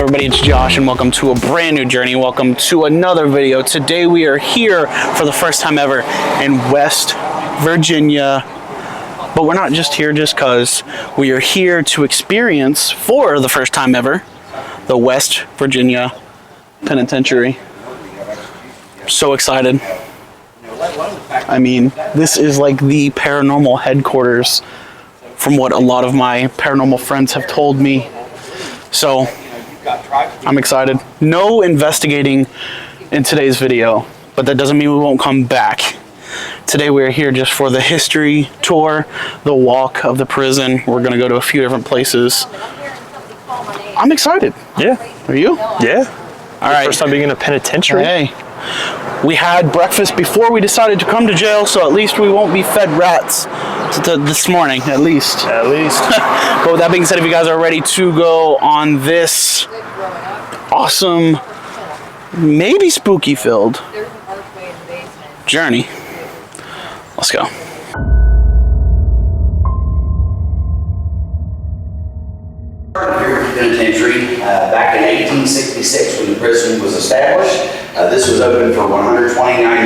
everybody, it's Josh and welcome to a brand new journey. Welcome to another video. Today we are here for the first time ever in West Virginia. But we're not just here just because. We are here to experience, for the first time ever, the West Virginia Penitentiary. So excited. I mean, this is like the paranormal headquarters from what a lot of my paranormal friends have told me. So I'm excited. No investigating in today's video, but that doesn't mean we won't come back. Today we're here just for the history tour, the walk of the prison. We're gonna go to a few different places. I'm excited. Yeah. Are you? Yeah. All right. First time being in a penitentiary. Hey. We had breakfast before we decided to come to jail, so at least we won't be fed rats this morning, at least. At least. But with that being said, if you guys are ready to go on this awesome, maybe spooky filled journey, let's go. Penitentiary back in 1866 when the prison was established. This was open for 129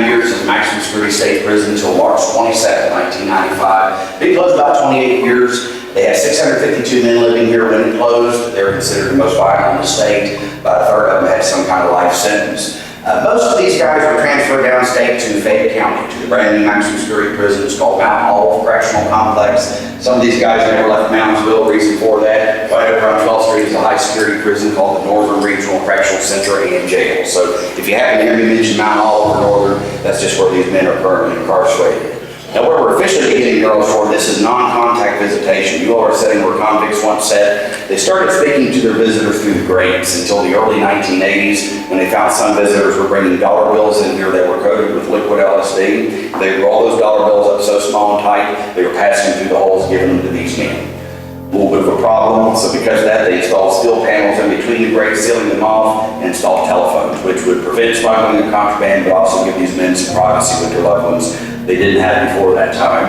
years as a maximum security state prison until March 22nd, 1995. It closed about 28 years. They had 652 men living here when it closed. They were considered the most violent in the state. About a third of them had some kind of life sentence. Most of these guys were transferred downstate to Fayette County, to the brand new maximum security prison. It's called Mountain Hall Correctional Complex. Some of these guys never left Moundsville. Reason for that, right over on 12th Street is a high security prison called the Northern Regional Correctional Center and Jail. So if you happen to hear me mention Mountain Hall or Northern, that's just where these men are currently incarcerated. Now, where we're officially beginning girls for, this is non-contact visitation. You all are sitting where convicts once sat. They started speaking to their visitors through the grates until the early 1980s when they found some visitors were bringing dollar bills in here that were coated with liquid LSD. They rolled all those dollar bills up so small and tight, they were passing through the holes, giving them to these men. A little bit of a problem, so because of that, they installed steel panels in between the grates, sealing them off, and installed telephones, which would prevent smuggling of contraband, but also give these men some privacy with their loved ones they didn't have before that time.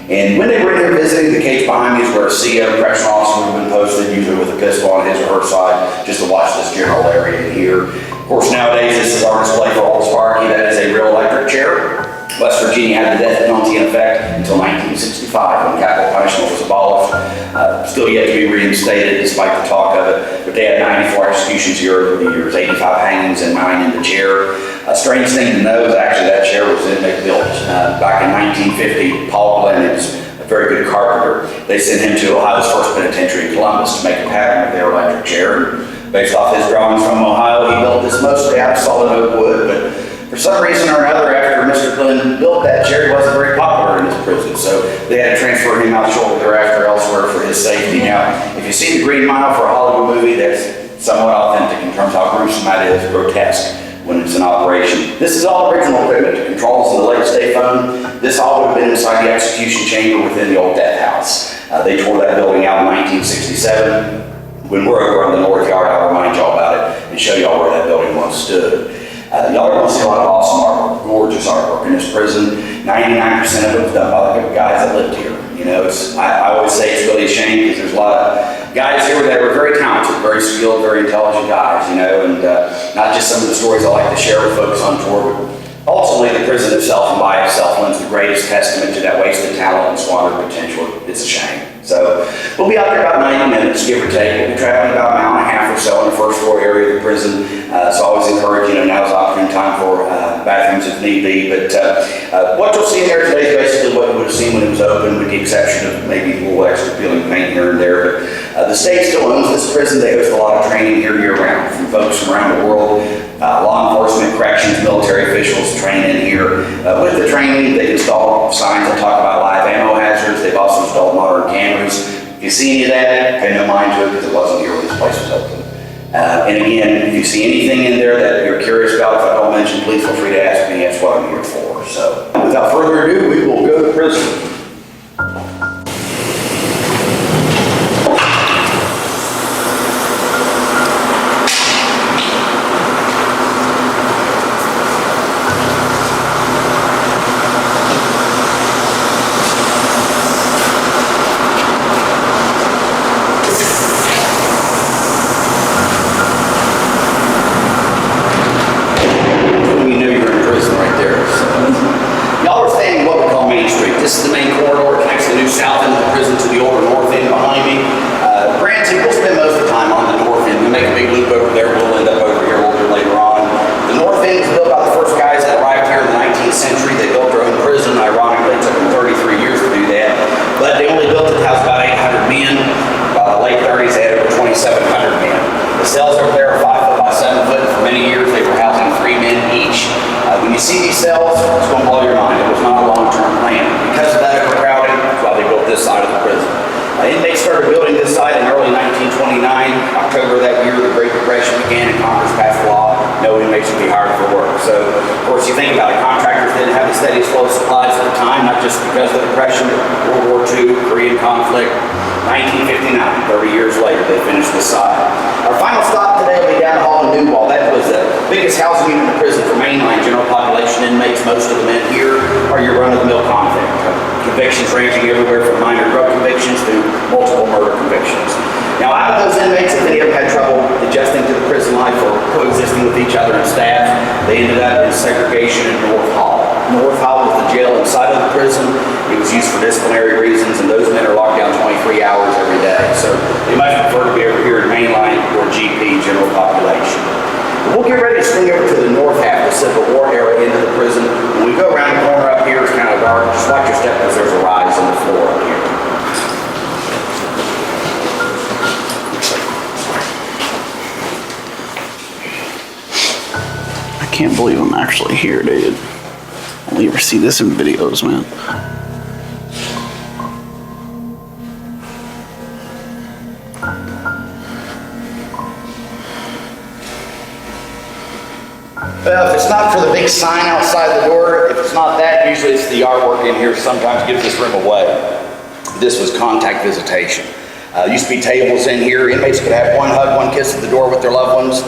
And when they were in here visiting, the cage behind me is where a CO, correctional officer, would have been posted, usually with a pistol on his or her side, just to watch this general area in here. Of course, nowadays, this is our display for Old Sparky. That is a real electric chair. West Virginia had the death penalty in effect until 1965 when capital punishment was abolished. Still yet to be reinstated despite the talk of it, but they had 94 executions here over the years, 85 hangings and 9 in the chair. A strange thing to know is actually that chair was Inmate built. Back in 1950, Paul Glenn is a very good carpenter. They sent him to Ohio's first penitentiary in Columbus to make a pattern of their electric chair. Based off his drawings from Ohio, he built this mostly out of solid oak wood, but for some reason or another, after Mr. Glenn built that chair, he wasn't very popular in his prison, so they had to transfer him out shortly thereafter elsewhere for his safety. Now, if you see the Green Mile for a Hollywood movie, that's somewhat authentic in terms of how gruesome that is, grotesque when it's in operation. This is all original equipment. The controls and the latest day phone. This all would have been inside the execution chamber within the old death house. They tore that building out in 1967. When we're over on the north yard, I'll remind y'all about it and show y'all where that building once stood. Y'all are going to see a lot of awesome artwork, gorgeous artwork in this prison. 99% of it was done by the guys that lived here. You know, I always say it's really a shame because there's a lot of guys here that were very talented, very skilled, very intelligent guys, you know, and not just some of the stories I like to share with folks on tour, but ultimately the prison itself and by itself lends the greatest testament to that wasted talent and squandered potential. It's a shame. So we'll be out there about 90 minutes, give or take. We'll be traveling about an hour and a half or so in the first floor area of the prison. So I always encourage, now's the opportune time for bathrooms if need be. But what you'll see in there today is basically what you would have seen when it was open, with the exception of maybe a little extra peeling paint here and there. But the state still owns this prison. They host a lot of training here year-round from folks from around the world. Law enforcement, corrections, military officials train in here. With the training, they install signs that talk about live ammo hazards. They've also installed modern cameras. If you see any of that, pay no mind to it because it wasn't here when this place was open. And again, if you see anything in there that you're curious about, if I don't mention, please feel free to ask me. That's what I'm here for. So without further ado, we will go to prison. south end of the prison to the older north end behind me. Granted, we'll spend most of the time on the north end. We make a big loop over there. We'll end up over here a little bit later on. The north end was built by the first guys that arrived here in the 19th century. They built their own prison. Ironically, it took them 33 years to do that. But they only built it to house about 800 men. By the late 30s, they had over 2,700 men. The cells over there are 5 foot by 7 foot. For many years, they were housing 3 men each. When you see these cells, it's going to blow your mind. It was not a long-term plan. Because of that overcrowding, that's why they built this side of the prison. Inmates started building this site in early 1929. October of that year, the Great Depression began and Congress passed a law. No inmates would be hired for work. So, of course, you think about it, contractors didn't have the steadiest flow of supplies at the time, not just because of the Depression, but World War II, Korean conflict. 1959, 30 years later, they finished this site. Our final stop today will be down the hall in Newball. That was the biggest housing unit in the prison for mainline general population inmates. Most of the men here are your run-of-the-mill convict. Convictions ranging everywhere from minor drug convictions to multiple murder convictions. Now, out of those inmates, if any of them had trouble adjusting to the prison life or coexisting with each other and staff, they ended up in segregation in North Hall. North Hall was the jail inside of the prison. It was used for disciplinary reasons, and those men are locked down 23 hours every day. So they much prefer to be over here in mainline or GP, general population. We'll get ready to swing over to the north half, the Civil War era into the prison. When we go around the corner up here, it's kind of dark. Just watch your step because there's a rise in the floor up here. I can't believe I'm actually here, dude. I only ever see this in videos, man. Well, if it's not for the big sign outside the door, if it's not that, usually it's the artwork in here sometimes gives this room away. This was contact visitation. Used to be tables in here. Inmates could have one hug, one kiss at the door with their loved ones.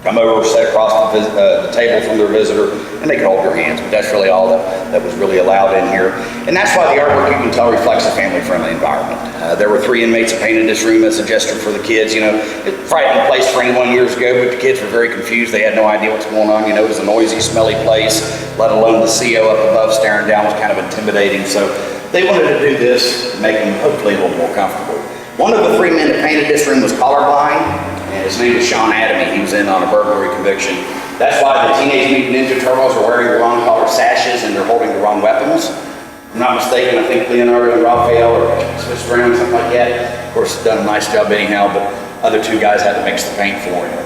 Come over, sit across the table from their visitor, and they could hold their hands. But that's really all that was really allowed in here. And that's why the artwork, you can tell, reflects a family-friendly environment. There were 3 inmates that painted this room as a gesture for the kids. You know, a frightening place for anyone years ago, but the kids were very confused. They had no idea what's going on. You know, it was a noisy, smelly place, let alone the CO up above staring down was kind of intimidating. So they wanted to do this to make them hopefully a little more comfortable. One of the 3 men that painted this room was colorblind. And his name was Sean Adamy. He was in on a burglary conviction. That's why the Teenage Mutant Ninja Turtles are wearing the wrong color sashes and they're holding the wrong weapons. If I'm not mistaken, I think Leonardo and Raphael or Swiss Brown, something like that. Of course, done a nice job anyhow, but other 2 guys had to mix the paint for him.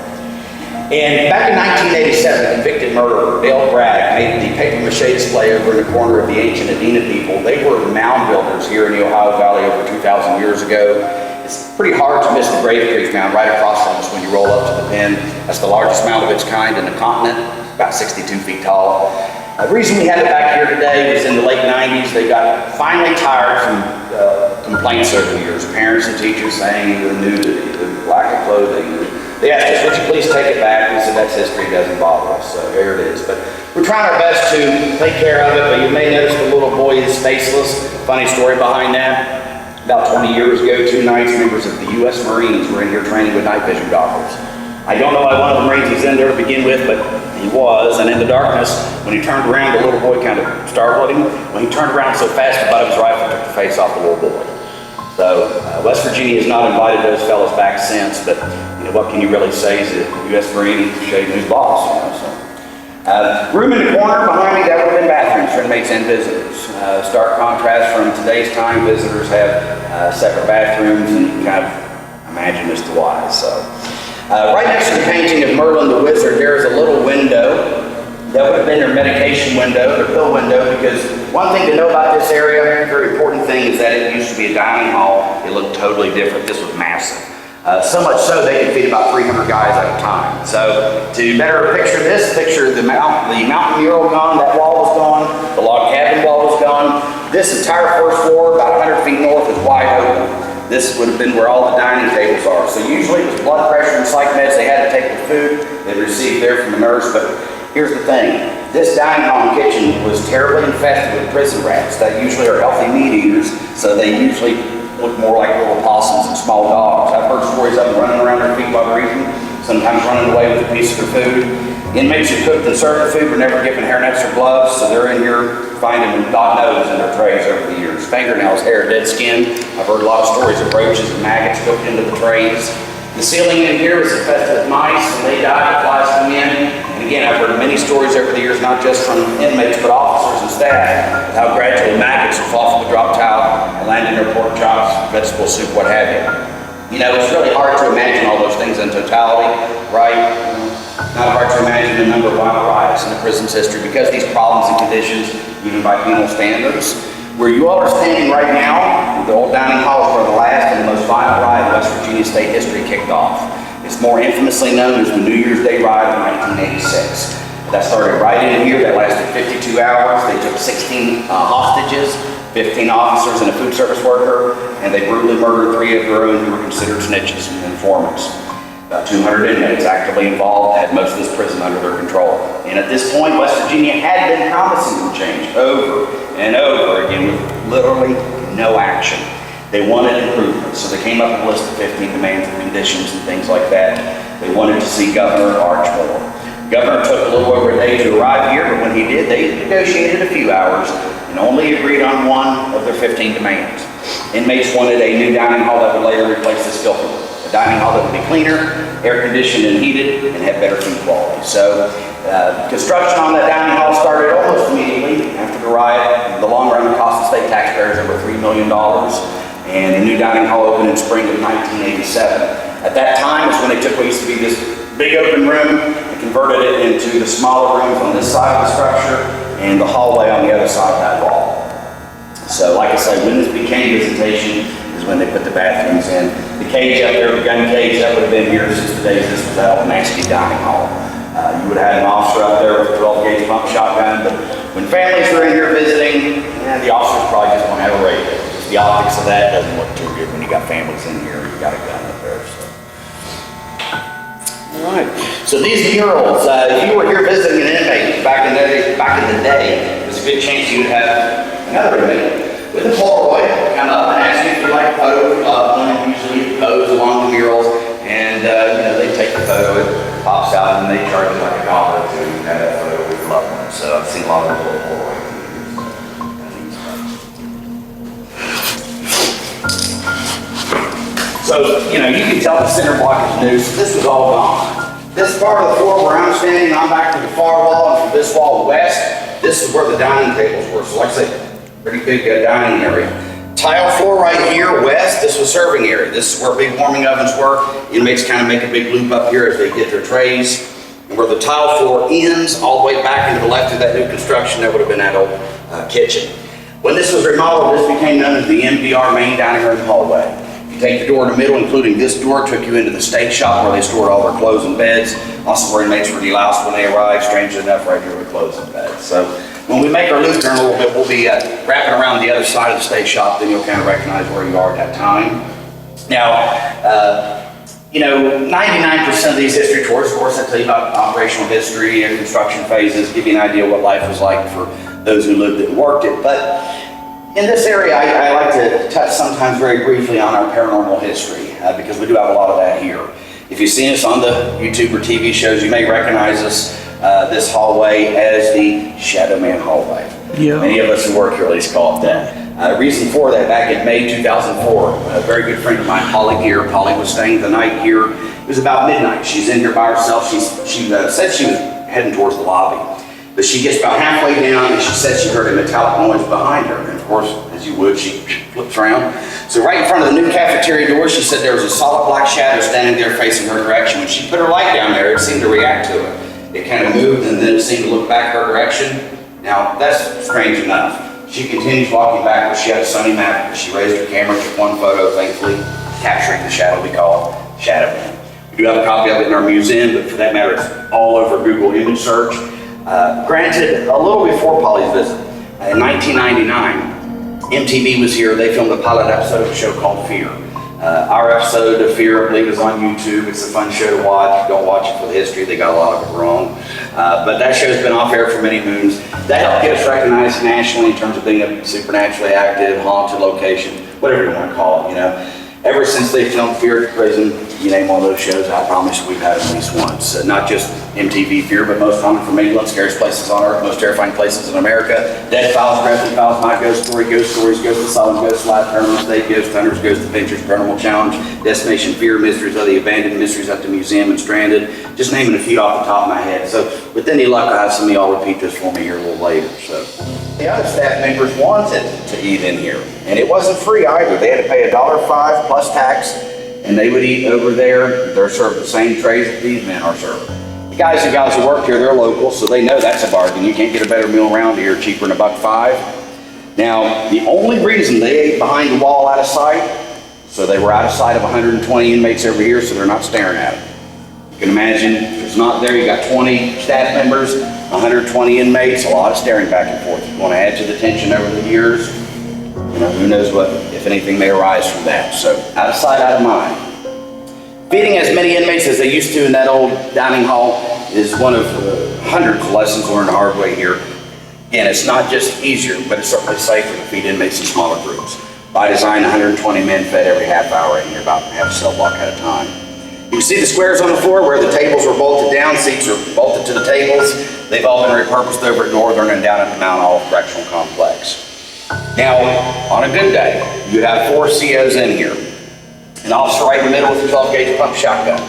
And back in 1987, a convicted murderer, Dale Bragg, made the papier-mâché display over in the corner of the ancient Adena people. They were mound builders here in the Ohio Valley over 2,000 years ago. It's pretty hard to miss the Grave Creek mound right across from us when you roll up to the pen. That's the largest mound of its kind in the continent, about 62 feet tall. The reason we had it back here today was in the late 90s, they got finally tired from complaints over the years. Parents and teachers saying the nudity, the lack of clothing. They asked us, would you please take it back? We said, that's history, it doesn't bother us, so here it is. But we're trying our best to take care of it, but you may notice the little boy is faceless. Funny story behind that. About 20 years ago, 2 nights, members of the U.S. Marines were in here training with night vision goggles. I don't know why one of the Marines was in there to begin with, but he was, and in the darkness, when he turned around, the little boy kind of startled him. When he turned around so fast, the butt of his rifle took the face off the little boy. So, West Virginia has not invited those fellas back since, but you know, what can you really say is a U.S. Marine shaving his boss, you know, so. Room in the corner behind me, that would have been bathrooms for inmates and visitors. Stark contrast from today's time, visitors have separate bathrooms, and you can kind of imagine as to why. So, right next to the painting of Merlin the Wizard, there is a little window. That would have been their medication window, their pill window, because one thing to know about this area, a very important thing, is that it used to be a dining hall. It looked totally different. This was massive. So much so they could feed about 300 guys at a time. So to better picture this, picture the mountain mural gone, that wall was gone, the log cabin wall was gone. This entire first floor, about 100 feet north, is wide open. This would have been where all the dining tables are. So usually it was blood pressure and psych meds they had to take with food. They'd receive there from the nurse, but here's the thing. This dining hall and kitchen was terribly infested with prison rats that usually are healthy meat eaters, so they usually look more like little possums and small dogs. I've heard stories of them running around their feet while they're eating, sometimes running away with a piece of their food. Inmates who cooked and served the food were never given hairnets or gloves, so they're in here finding God knows in their trays over the years. Fingernails, hair, dead skin. I've heard a lot of stories of roaches and maggots cooked into the trays. The ceiling in here is infested with mice. When they die, the flies come in. And again, I've heard many stories over the years, not just from inmates, but officers and staff, of how gradually maggots will fall from the drop towel and land in their pork chops, vegetable soup, what have you. You know, it's really hard to imagine all those things in totality, right? Not hard to imagine the number of violent riots in the prison's history because of these problems and conditions, even by penal standards. Where you all are standing right now, the old dining hall is where the last and the most violent riot in West Virginia state history kicked off. It's more infamously known as the New Year's Day riot of 1986. That started right in here, that lasted 52 hours. They took 16 hostages, 15 officers and a food service worker, and they brutally murdered 3 of their own who were considered snitches and informants. About 200 inmates actively involved, had most of this prison under their control. And at this point, West Virginia had been promising them change over and over again with literally no action. They wanted improvements, so they came up with a list of 15 demands and conditions and things like that. They wanted to see Governor Arch more. Governor took a little over a day to arrive here, but when he did, they negotiated a few hours and only agreed on one of their 15 demands. Inmates wanted a new dining hall that would later replace this filthy one. A dining hall that would be cleaner, air conditioned and heated, and have better food quality. So construction on that dining hall started almost immediately after the riot. In the long run, it cost the state taxpayers over $3 million. And the new dining hall opened in spring of 1987. At that time is when they took what used to be this big open room and converted it into the smaller rooms on this side of the structure and the hallway on the other side of that wall. So like I say, when this became Visitation is when they put the bathrooms in. The cage up there, the gun cage, that would have been here since the days this was out of Nasty Dining Hall. You would have had an officer up there with a 12 gauge pump shotgun, but when families were in here visiting, the officers probably just want to have a radio. Just the optics of that doesn't look too good when you got families in here and you got a gun up there. So. All right. So these murals, if you were here visiting an inmate back in the day, there's a good chance you'd have another inmate with a Polaroid come up and ask you if you'd like a photo with your loved one, and usually you pose along the murals, and they take the photo, it pops out, and they charge you like $1 to have that photo with your loved one. So I've seen a lot of little Polaroid. So, you can tell the center block is new, so this was all gone. This part of the floor where I'm standing, I'm back to the far wall, and from this wall west, this is where the dining tables were. So like I say, pretty big dining area. Tile floor right here, west, this was serving area. This is where big warming ovens were. Inmates kind of make a big loop up here as they get their trays. And where the tile floor ends, all the way back into the left of that new construction, that would have been that old kitchen. When this was remodeled, this became known as the MDR main dining room hallway. You take the door in the middle, including this door, took you into the steak shop where they stored all their clothes and beds. Also where inmates were deloused when they arrived, strangely enough, right here with clothes and beds. So when we make our loop turn a little bit, we'll be wrapping around the other side of the steak shop, then you'll kind of recognize where you are at that time. Now, 99% of these history tours, of course, I tell you about operational history and construction phases, give you an idea what life was like for those who lived it and worked it. But in this area, I like to touch sometimes very briefly on our paranormal history because we do have a lot of that here. If you've seen us on the YouTube or TV shows, you may recognize us this hallway as the Shadow Man hallway. Yeah. Many of us who work here at least call it that. The reason for that, back in May 2004, a very good friend of mine, Polly was staying the night here. It was about midnight. She's in here by herself. She said she was heading towards the lobby. But she gets about halfway down and she said she heard a metallic noise behind her. And of course, as you would, she flips around. So right in front of the new cafeteria door, she said there was a solid black shadow standing there facing her direction. When she put her light down there, it seemed to react to it. It kind of moved and then it seemed to look back her direction. Now, that's strange enough. She continues walking backwards. She had a sunny map. She raised her camera, took one photo, thankfully, capturing the shadow we call Shadow Man. We do have a copy of it in our museum, but for that matter, it's all over Google image search. Granted, a little before Polly's visit, in 1999, MTV was here. They filmed a pilot episode of a show called Fear. Our episode of Fear, I believe, is on YouTube. It's a fun show to watch. Don't watch it for the history. They got a lot of it wrong. But that show's been off air for many moons. That helped get us recognized nationally in terms of being a supernaturally active, haunted location, whatever you want to call it, Ever since since they've filmed Fear at the Prison, you name one of those shows, I promise we've had at least once. Not just MTV Fear, but most common from England, Scariest Places on Earth, Most Terrifying Places in America, Dead Files, Grisly Files, My Ghost Story, Ghost Stories, Ghost Asylum, Ghost Life, Paranormal State, Ghost Hunters, Ghost Adventures, Paranormal Challenge, Destination Fear, Mysteries of the Abandoned, Mysteries at the Museum and Stranded, just naming a few off the top of my head. So with any luck, I'll have some of y'all repeat this for me here a little later. So the other staff members wanted to eat in here, and it wasn't free either. They had to pay $1.05 plus tax, and they would eat over there. They're served the same trays that these men are served. The guys and gals who work here, they're local, so they know that's a bargain. You can't get a better meal around here, cheaper than $1.05. Now, the only reason they ate behind the wall out of sight, so they were out of sight of 120 inmates over here, so they're not staring at them. You can imagine, if it's not there, you got 20 staff members, 120 inmates, a lot of staring back and forth. You want to add to the tension over the years, who knows what, if anything, may arise from that. So, out of sight, out of mind. Feeding as many inmates as they used to in that old dining hall is one of hundreds of lessons learned the hard way here. Again, it's not just easier, but it's certainly safer to feed inmates in smaller groups. By design, 120 men fed every half hour, and you're about half a cell block at a time. You can see the squares on the floor where the tables were bolted down, seats are bolted to the tables. They've all been repurposed over at Northern and down at the Mount Olive Correctional Complex. Now, on a good day, you have 4 COs in here. An officer right in the middle with a 12-gauge pump shotgun.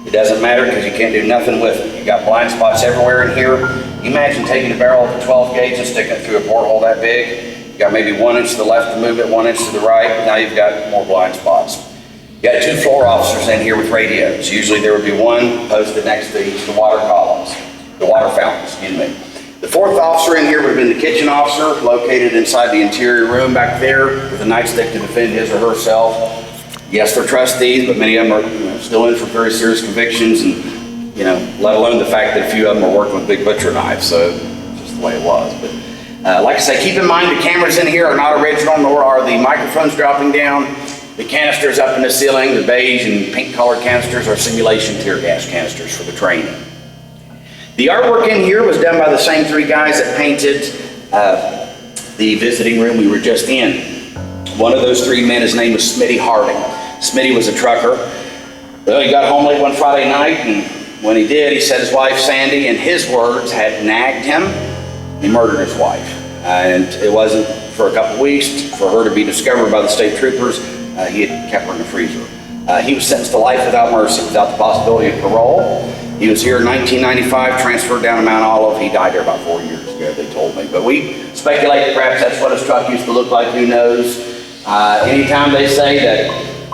It doesn't matter because you can't do nothing with it. You got blind spots everywhere in here. Imagine taking a barrel of a 12-gauge and sticking it through a porthole that big. You got maybe 1 inch to the left to move it, 1 inch to the right. Now you've got more blind spots. You got 2 floor officers in here with radios. Usually there would be one posted next to each of the water columns, the water fountains, excuse me. The 4th officer in here would have been the kitchen officer, located inside the interior room back there with a nightstick to defend his or herself. Yes, they're trustees, but many of them are still in for very serious convictions, and let alone the fact that a few of them are working with big butcher knives. So it's just the way it was. But like I say, keep in mind the cameras in here are not original, nor are the microphones dropping down. The canisters up in the ceiling, the beige and pink colored canisters, are simulation tear gas canisters for the training. The artwork in here was done by the same 3 guys that painted the visiting room we were just in. One of those 3 men, his name was Smitty Harding. Smitty was a trucker. Well, he got home late one Friday night, and when he did, he said his wife Sandy, in his words, had nagged him. He murdered his wife. And it wasn't for a couple weeks for her to be discovered by the state troopers. He had kept her in the freezer. He was sentenced to life without mercy, without the possibility of parole. He was here in 1995, transferred down to Mount Olive. He died there about 4 years ago, they told me. But we speculate that perhaps that's what his truck used to look like, who knows. Anytime they say that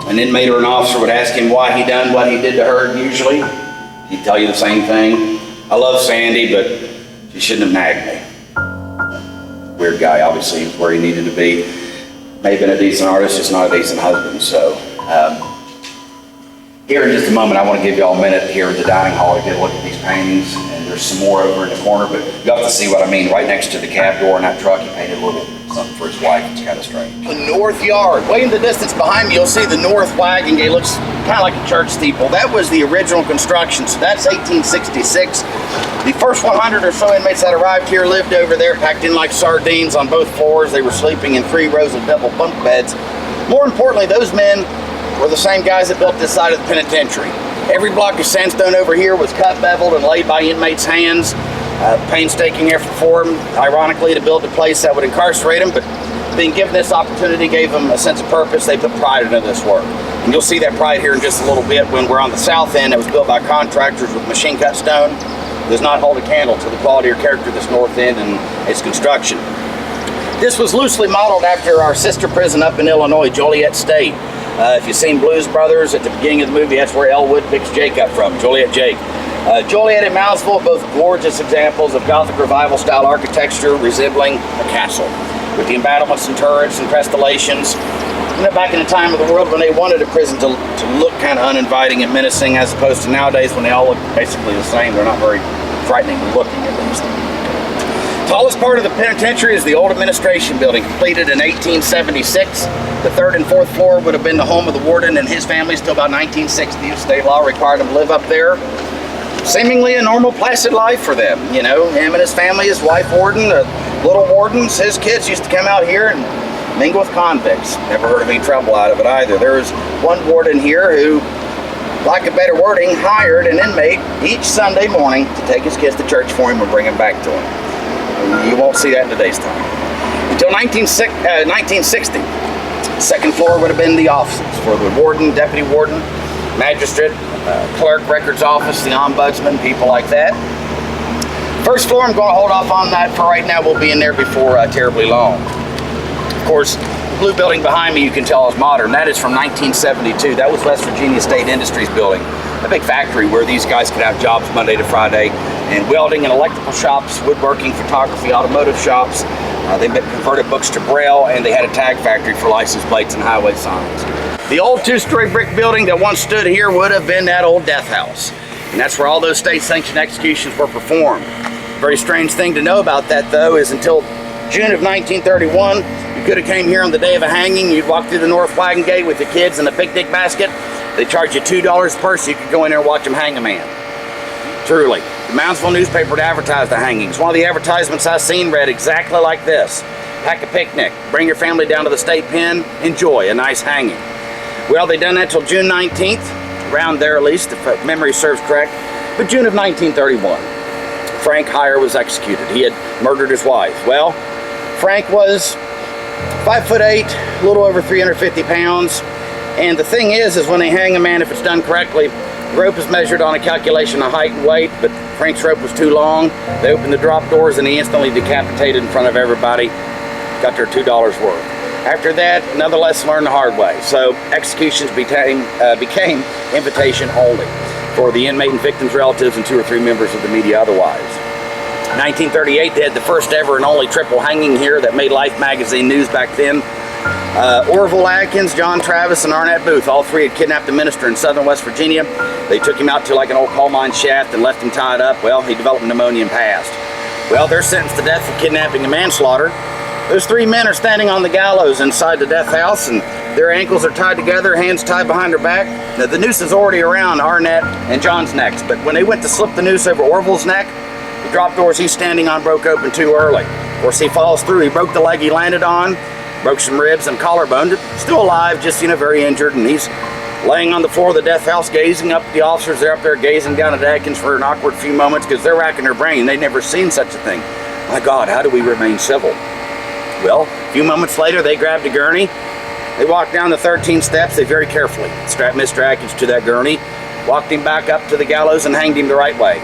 an inmate or an officer would ask him why he done what he did to her, usually, he'd tell you the same thing. I love Sandy, but she shouldn't have nagged me. Weird guy, obviously, he was where he needed to be. May have been a decent artist, just not a decent husband. So, here in just a moment, I want to give you all a minute here at the dining hall to get a look at these paintings. And there's some more over in the corner, but you'll have to see what I mean. Right next to the cab door in that truck, he painted a little something for his wife. It's kind of strange. The north yard. Way in the distance behind me, you'll see the north wagon gate. Looks kind of like a church steeple. That was the original construction, so that's 1866. The first 100 or so inmates that arrived here lived over there, packed in like sardines on both floors. They were sleeping in 3 rows of double bunk beds. More importantly, those men were the same guys that built this side of the penitentiary. Every block of sandstone over here was cut, beveled, and laid by inmates' hands. Painstaking effort for them, ironically, to build a place that would incarcerate them, but being given this opportunity gave them a sense of purpose. They put pride into this work. And you'll see that pride here in just a little bit when we're on the south end. It was built by contractors with machine cut stone. It does not hold a candle to the quality or character of this north end and its construction. This was loosely modeled after our sister prison up in Illinois, Joliet State. If you've seen Blues Brothers, at the beginning of the movie, that's where Elwood picks Jake up from, Joliet Jake. Joliet and Moundsville, both gorgeous examples of Gothic Revival style architecture resembling a castle, with the embattlements and turrets and crestollations. Back in the time of the world when they wanted a prison to look kind of uninviting and menacing, as opposed to nowadays when they all look basically the same. They're not very frightening looking, at least. Tallest part of the penitentiary is the old administration building, completed in 1876. The 3rd and 4th floor would have been the home of the warden and his family till about 1960. State law required them to live up there. Seemingly a normal, placid life for them. Him and his family, his wife warden, the little wardens, his kids used to come out here and mingle with convicts. Never heard of any trouble out of it either. There was one warden here who, like a better wording, hired an inmate each Sunday morning to take his kids to church for him and bring them back to him. You won't see that in today's time. Until 1960, second floor would have been the offices for the warden, deputy warden, magistrate, clerk, records office, the ombudsman, people like that. First floor, I'm going to hold off on that for right now. We'll be in there before terribly long. Of course, the blue building behind me you can tell is modern. That is from 1972. That was West Virginia State Industries building, a big factory where these guys could have jobs Monday to Friday in welding and electrical shops, woodworking, photography, automotive shops. They converted books to Braille, and they had a tag factory for license plates and highway signs. The old two-story brick building that once stood here would have been that old death house. And that's where all those state-sanctioned executions were performed. Very strange thing to know about that, though, is until June of 1931, you could have came here on the day of a hanging. You'd walk through the north wagon gate with the kids in a picnic basket. They charge you $2 a person. You could go in there and watch them hang a man. Truly. The Moundsville newspaper would advertise the hangings. One of the advertisements I seen read exactly like this. Pack a picnic. Bring your family down to the state pen. Enjoy a nice hanging. Well, they done that till June 19th. Around there, at least, if memory serves correct. But June of 1931. Frank Heyer was executed. He had murdered his wife. Well, Frank was 5'8", a little over 350 pounds. And the thing is when they hang a man, if it's done correctly, the rope is measured on a calculation of height and weight, but Frank's rope was too long. They opened the drop doors and he instantly decapitated in front of everybody. Got their $2 worth. After that, another lesson learned the hard way. So executions became invitation only for the inmate and victims' relatives and 2 or 3 members of the media otherwise. 1938, they had the first ever and only triple hanging here that made Life magazine news back then. Orville Atkins, John Travis, and Arnett Booth, all 3 had kidnapped a minister in southern West Virginia. They took him out to like an old coal mine shaft and left him tied up. Well, he developed pneumonia and passed. Well, they're sentenced to death for kidnapping and manslaughter. Those 3 men are standing on the gallows inside the death house, and their ankles are tied together, hands tied behind their back. Now, the noose is already around Arnett and John's necks, but when they went to slip the noose over Orville's neck, the drop doors he's standing on broke open too early. Of course, he falls through. He broke the leg he landed on, broke some ribs and collarbone. Still alive, just very injured, and he's laying on the floor of the death house, gazing up at the officers. They're up there gazing down at Atkins for an awkward few moments because they're racking their brain. They'd never seen such a thing. My God, how do we remain civil? Well, a few moments later, they grabbed a gurney. They walked down the 13 steps. They very carefully strapped Mr. Atkins to that gurney, walked him back up to the gallows, and hanged him the right way.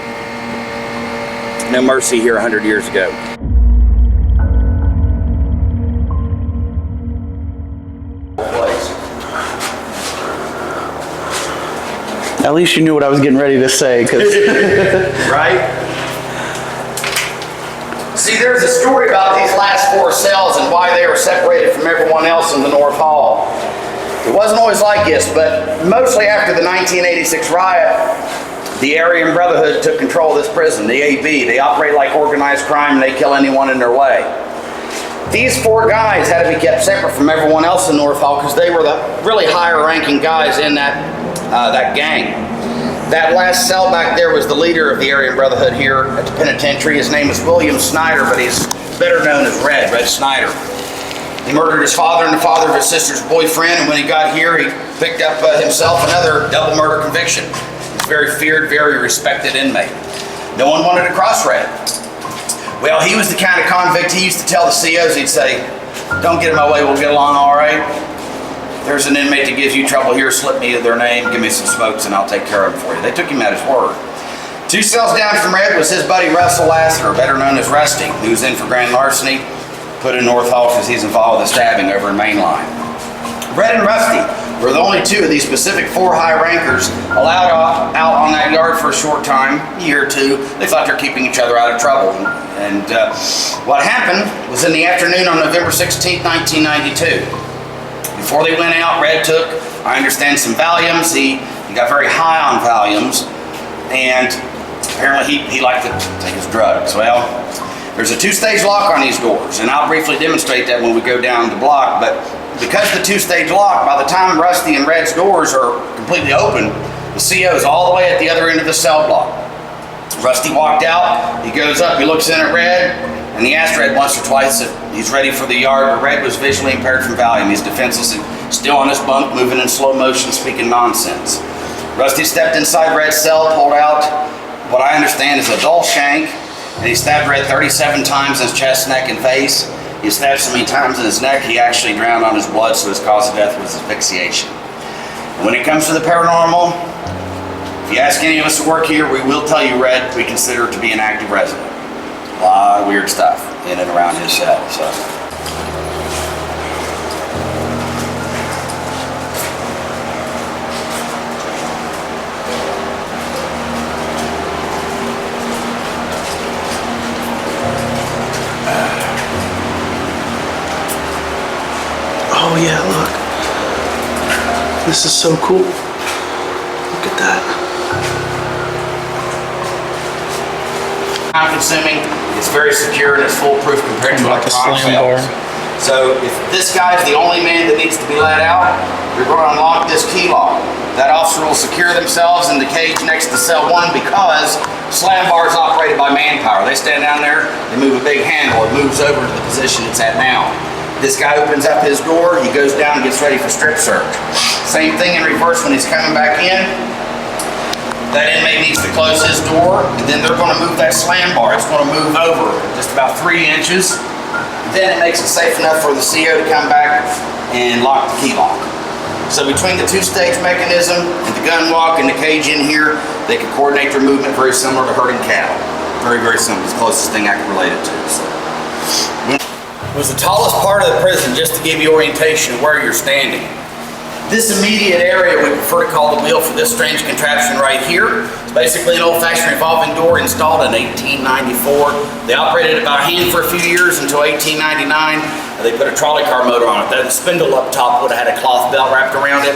No mercy here 100 years ago. At least you knew what I was getting ready to say, because right? See, there's a story about these last 4 cells and why they were separated from everyone else in the North Hall. It wasn't always like this, but mostly after the 1986 riot, the Aryan Brotherhood took control of this prison, the AB. They operate like organized crime and they kill anyone in their way. These 4 guys had to be kept separate from everyone else in North Hall because they were the really higher ranking guys in that gang. That last cell back there was the leader of the Aryan Brotherhood here at the penitentiary. His name is William Snyder, but he's better known as Red Snyder. He murdered his father and the father of his sister's boyfriend, and when he got here, he picked up himself another double murder conviction. He's a very feared, very respected inmate. No one wanted to cross Red. Well, he was the kind of convict, he used to tell the COs, he'd say, "Don't get in my way, we'll get along all right. There's an inmate that gives you trouble here, slip me their name, give me some smokes, and I'll take care of them for you." They took him at his word. 2 cells down from Red was his buddy Russell Lassiter, better known as Rusty, who's in for grand larceny, put in North Hall because he's involved with the stabbing over in Mainline. Red and Rusty were the only 2 of these specific 4 high rankers allowed out on that yard for a short time, a year or 2. They thought they're keeping each other out of trouble. And what happened was in the afternoon on November 16, 1992. Before they went out, Red took, I understand, some Valiums. He got very high on Valiums, and apparently he liked to take his drugs. Well, there's a 2-stage lock on these doors, and I'll briefly demonstrate that when we go down the block, but because the 2-stage lock, by the time Rusty and Red's doors are completely open, the CO is all the way at the other end of the cell block. Rusty walked out, he goes up, he looks in at Red, And he asked Red once or twice if he's ready for the yard, but Red was visually impaired from Valium. He's defenseless and still on his bunk, moving in slow motion, speaking nonsense. Rusty stepped inside Red's cell, pulled out what I understand is a dull shank, and he stabbed Red 37 times in his chest, neck, and face. He stabbed so many times in his neck, he actually drowned on his blood, so his cause of death was asphyxiation. And when it comes to the paranormal, if you ask any of us to work here, we will tell you Red we consider to be an active resident. A lot of weird stuff in and around his cell. So. Oh yeah, look. This is so cool. Look at that. Time consuming, it's very secure, and it's foolproof compared to Like a electronic slam bar. cells. So if this guy's the only man that needs to be let out, you're going to unlock this key lock. That officer will secure themselves in the cage next to cell 1 because slam bar is operated by manpower. They stand down there, they move a big handle, it moves over to the position it's at now. This guy opens up his door, he goes down and gets ready for strip search. Same thing in reverse when he's coming back in. That inmate needs to close his door, and then they're going to move that slam bar. It's going to move over just about 3 inches. Then it makes it safe enough for the CO to come back and lock the key lock. So between the 2-stage mechanism and the gun lock and the cage in here, they can coordinate their movement very similar to herding cattle. Very, very simple. It's the closest thing I can relate it to. So. It was the tallest part of the prison, just to give you orientation of where you're standing. This immediate area we prefer to call the wheel for this strange contraption right here. It's basically an old-fashioned revolving door installed in 1894. They operated it by hand for a few years until 1899. They put a trolley car motor on it. That spindle up top would have had a cloth belt wrapped around it.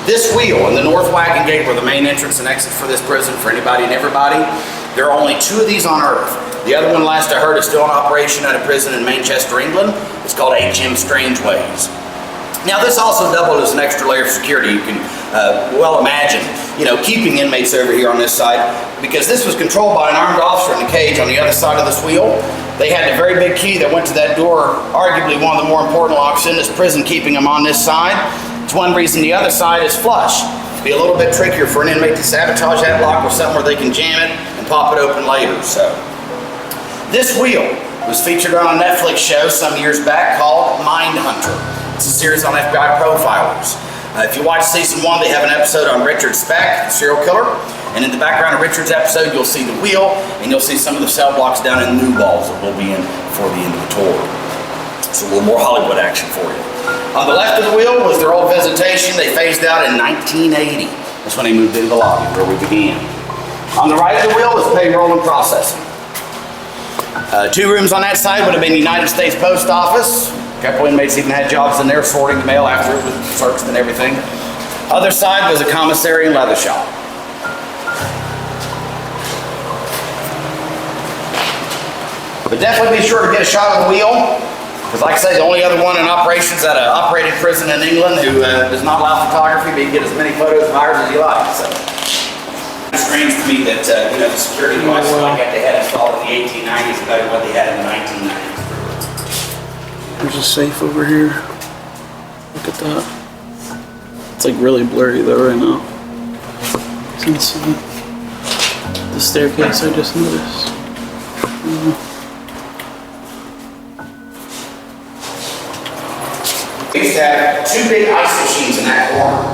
This wheel in the north wagon gate were the main entrance and exit for this prison for anybody and everybody. There are only 2 of these on Earth. The other one, last I heard, is still in operation at a prison in Manchester, England. It's called H.M. Strangeways. Now this also doubled as an extra layer of security. You can well imagine, keeping inmates over here on this side, because this was controlled by an armed officer in the cage on the other side of this wheel. They had a very big key that went to that door, arguably one of the more important locks in this prison, keeping them on this side. It's one reason the other side is flush. It'd be a little bit trickier for an inmate to sabotage that lock with something where they can jam it and pop it open later. So this wheel was featured on a Netflix show some years back called Mindhunter. It's a series on FBI profilers. If you watch season 1, they have an episode on Richard Speck, the serial killer. And in the background of Richard's episode, you'll see the wheel, and you'll see some of the cell blocks down in new balls that we'll be in before the end of the tour. It's a little more Hollywood action for you. On the left of the wheel was their old Visitation. They phased out in 1980. That's when they moved into the lobby where we began. On the right of the wheel was payroll and processing. 2 rooms on that side would have been United States Post Office. A couple inmates even had jobs in there sorting the mail after it was searched and everything. Other side was a commissary and leather shop. But definitely be sure to get a shot of the wheel, because like I say, the only other one in operations at an operating prison in England who does not allow photography, but you can get as many photos of ours as you like. So it's strange to me that the security devices like that they had installed in the 1890s is better than what they had in the 1990s. There's a safe over here. Look at that. It's like really blurry though right now. It's inside. The staircase I just noticed. We used to have 2 big ice machines in that corner.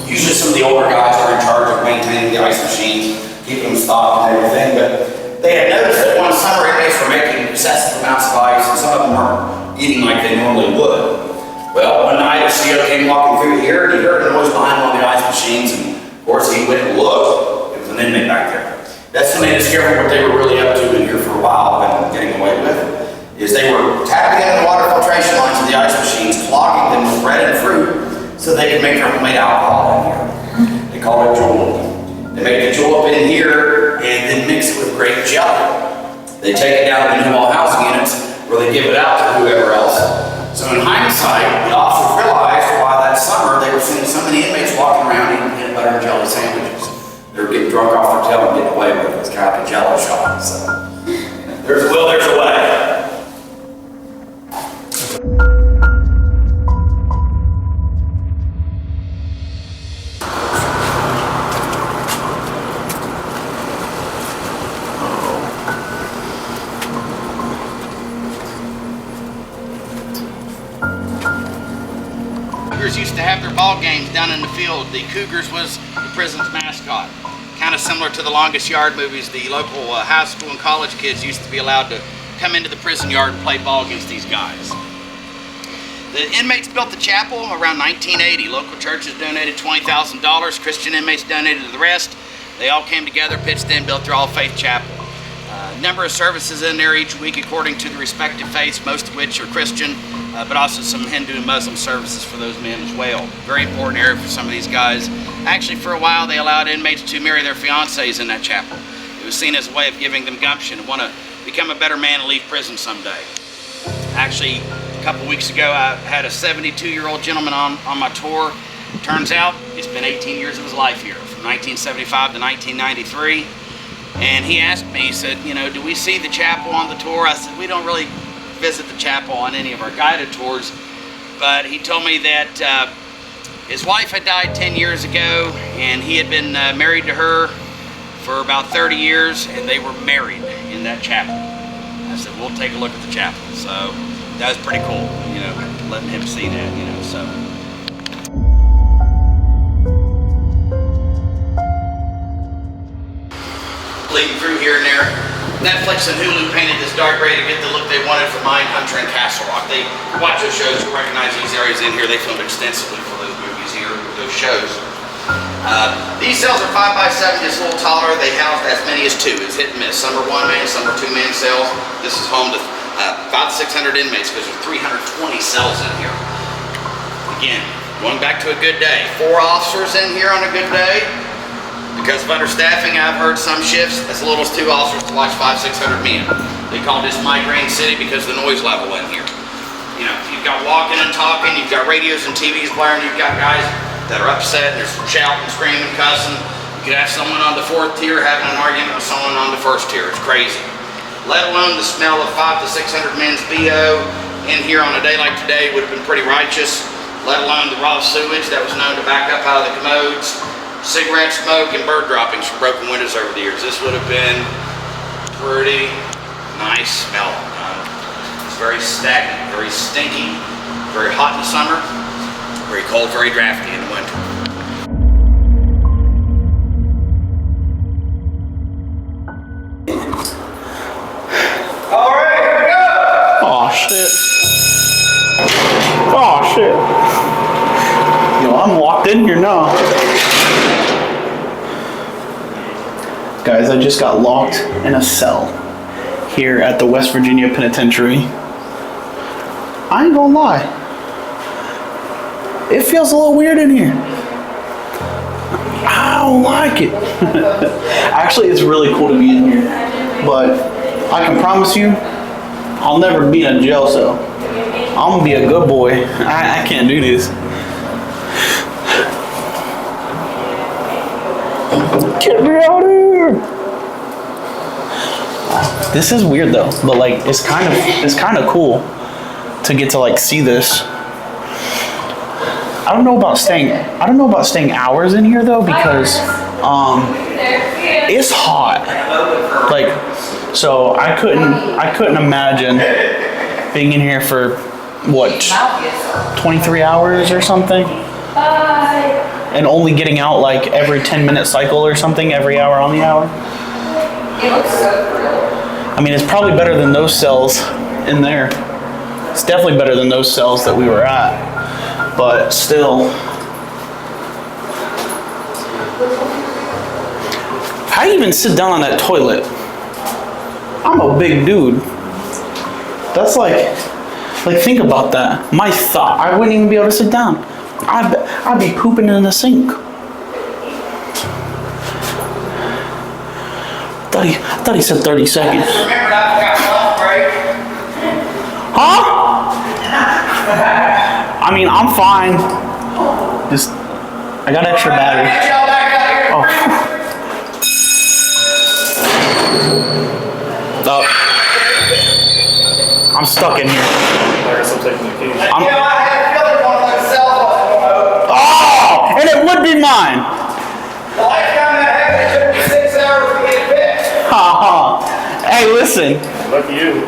Usually some of the older guys are in charge of maintaining the ice machines, keeping them stocked and everything, but they had noticed that one summer inmates were making excessive amounts of ice, and some of them weren't eating like they normally would. Well, one night a CO came walking through here, and he heard a noise behind one of the ice machines, and of course he went and looked. It was an inmate back there. That's when they discovered what they were really up to in here for a while and getting away with it. Is they were tapping into the water filtration lines of the ice machines, clogging them with bread and fruit so they could make their homemade alcohol in here. They call it julep. They make the julep in here and then mix it with grape jelly. They take it down to the new housing units where they give it out to whoever else. So in hindsight, the officers realized why that summer they were seeing so many inmates walking around eating peanut butter and jelly sandwiches. They were getting drunk off their tail and getting away with it. It was kind of like a jello shot. So there's a will, there's a way. ball games down in the field. The Cougars was the prison's mascot. Kind of similar to the Longest Yard movies. The local high school and college kids used to be allowed to come into the prison yard and play ball against these guys. The inmates built the chapel around 1980. Local churches donated $20,000. Christian inmates donated the rest. They all came together, pitched in, built their all-faith chapel. Number of services in there each week according to the respective faiths, most of which are Christian, but also some Hindu and Muslim services for those men as well. Very important area for some of these guys. Actually, for a while, they allowed inmates to marry their fiancées in that chapel. It was seen as a way of giving them gumption and want to become a better man and leave prison someday. Actually, a couple weeks ago, I had a 72-year-old gentleman on my tour. Turns out, it's been 18 years of his life here, from 1975 to 1993. And he asked me, he said, you know, do we see the chapel on the tour? I said, we don't really visit the chapel on any of our guided tours. But he told me that his wife had died 10 years ago, and he had been married to her for about 30 years, and they were married in that chapel. I said, we'll take a look at the chapel. So that was pretty cool, you know, letting him see that, you know, so. Bleeding through here and there. Netflix and Hulu painted this dark gray to get the look they wanted for Mindhunter and Castle Rock. They watch those shows, you recognize these areas in here. They filmed extensively for those movies here, those shows. These cells are 5x7, just a little taller. They house as many as 2. It's hit and miss. Some are 1-man, some are 2-man cells. This is home to about 600 inmates because there's 320 cells in here. Again, going back to a good day. 4 officers in here on a good day. Because of understaffing, I've heard some shifts as little as 2 officers to watch 500-600 men. They call this Migraine City because of the noise level in here. You know, you've got walking and talking, you've got radios and TVs blaring, you've got guys that are upset, there's shouting, screaming, cussing. You could have someone on the 4th tier having an argument with someone on the 1st tier. It's crazy. Let alone the smell of 500 to 600 men's BO in here on a day like today would have been pretty righteous. Let alone the raw sewage that was known to back up out of the commodes. Cigarette smoke and bird droppings from broken windows over the years. This would have been pretty nice smell. It's very stagnant, very stinky, very hot in the summer, very cold, very drafty in the winter. All right, here we go. Oh shit. Oh shit. Yo, I'm locked in here now. Guys, I just got locked in a cell here at the West Virginia Penitentiary. I ain't gonna lie. It feels a little weird in here. I don't like it. Actually, it's really cool to be in here. But I can promise you, I'll never be in a jail cell. I'm gonna be a good boy. I can't do this. Get me out of here! This is weird though, but like it's kind of cool to get to like see this. I don't know about staying hours in here though, because it's hot. Like, so I couldn't imagine being in here for what, 23 hours or something? And only getting out like every 10-minute cycle or something, every hour on the hour. It looks so real. I mean, it's probably better than those cells in there. It's definitely better than those cells that we were at. But still. How do you even sit down on that toilet? I'm a big dude. That's like think about that. My thought, I wouldn't even be able to sit down. I'd be pooping in the sink. I thought he said 30 seconds. Remember I got lunch break. Huh? I mean, I'm fine. Just, I got extra battery. Get y'all back out here. Oh. I'm stuck in here. I had a feeling one of those cells was going to open. Oh! And it would be mine. The last time that happened, it took me 6 hours to get fixed. Ha ha. Hey, listen. Look at you.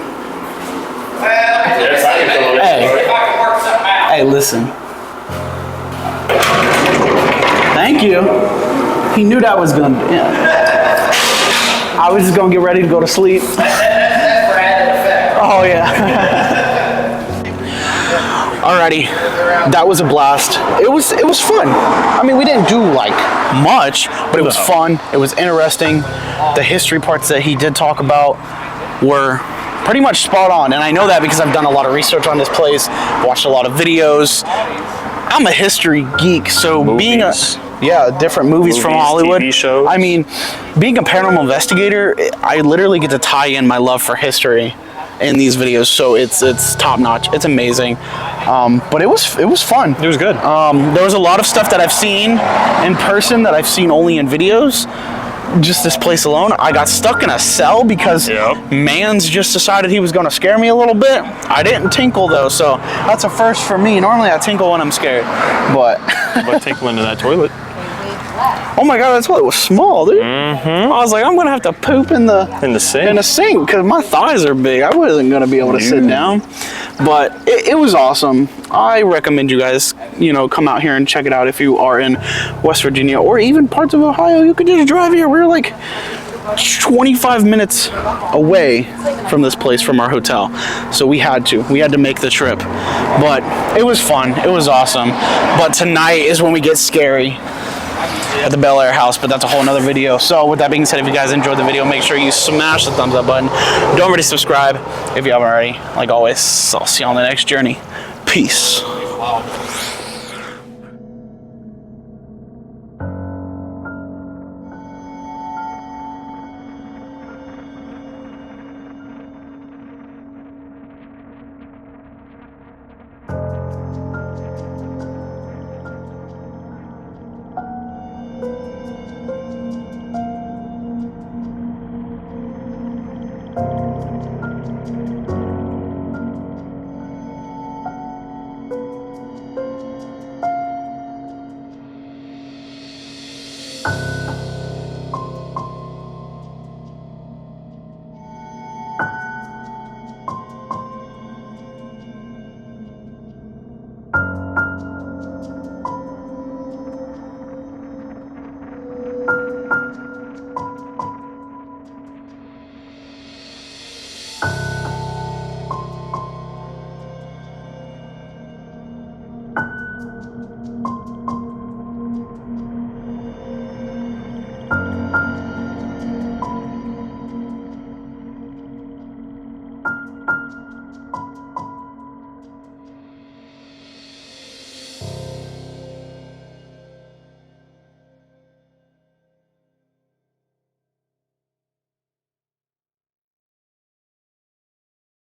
Well, Yes, I can tell you. Hey. if I can work something out. Hey, listen. Thank you. He knew that was gonna. Yeah. I was just gonna get ready to go to sleep. Oh yeah. Alrighty, that was a blast. It was fun. I mean, we didn't do like much, but it was fun. It was interesting. The history parts that he did talk about were pretty much spot on, and I know that because I've done a lot of research on this place, watched a lot of videos. I'm a history geek, so being different movies from Hollywood. TV shows. I mean, being a paranormal investigator, I literally get to tie in my love for history in these videos, so it's top notch. It's amazing. But it was fun. It was good. There was a lot of stuff that I've seen in person that I've seen only in videos. Just this place alone, I got stuck in a cell because Mans just decided he was going to scare me a little bit. I didn't tinkle though, so that's a first for me. Normally I tinkle when I'm scared, but tinkle into that toilet. oh my god, that toilet was small, dude. I was like, I'm gonna have to poop in the sink because my thighs are big. I wasn't gonna be able to sit down, but it was awesome. I recommend you guys, come out here and check it out if you are in West Virginia or even parts of Ohio. You could just drive here. We're like 25 minutes away from this place from our hotel, so we had to make the trip. But it was fun. It was awesome. But tonight is when we get scary at the Bel Air house, but that's a whole nother video. So with that being said, if you guys enjoyed the video, make sure you smash the thumbs up button. Don't forget to subscribe if you haven't already. Like always, I'll see you on the next journey. Peace. Thank you.